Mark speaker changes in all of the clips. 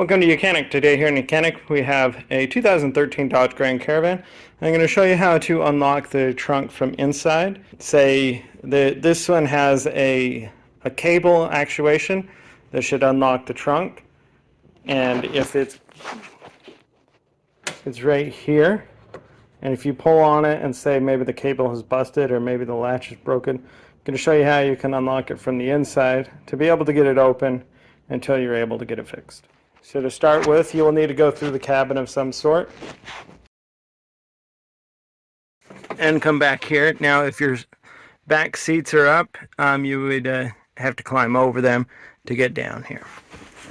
Speaker 1: Welcome to YOUCANIC. Today here in YOUCANIC we have a 2013 Dodge Grand Caravan. I'm going to show you how to unlock the trunk from inside. This one has a cable actuation that should unlock the trunk, and if it's right here, and if you pull on it and say maybe the cable has busted or maybe the latch is broken, I'm going to show you how you can unlock it from the inside to be able to get it open until you're able to get it fixed. So to start with, you will need to go through the cabin of some sort and come back here. Now if your back seats are up, you would have to climb over them to get down here.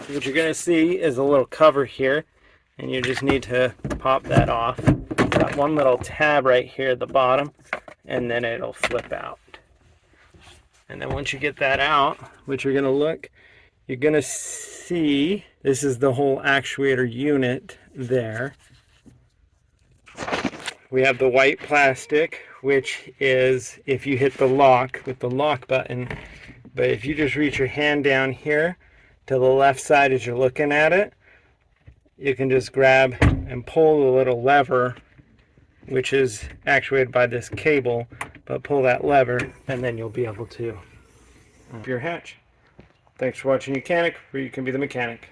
Speaker 1: What you're going to see is a little cover here, and you just need to pop that off. Got one little tab right here at the bottom, and then it'll flip out. And then once you get that out, what you're going to you're going to see, this is the whole actuator unit there. We have the white plastic, which is if you hit the lock with the lock button, but if you just reach your hand down here to the left side as you're looking at it, you can just grab and pull the little lever, which is actuated by this cable, but pull that lever and then you'll be able to open your hatch. Thanks for watching YOUCANIC, where you can be the mechanic.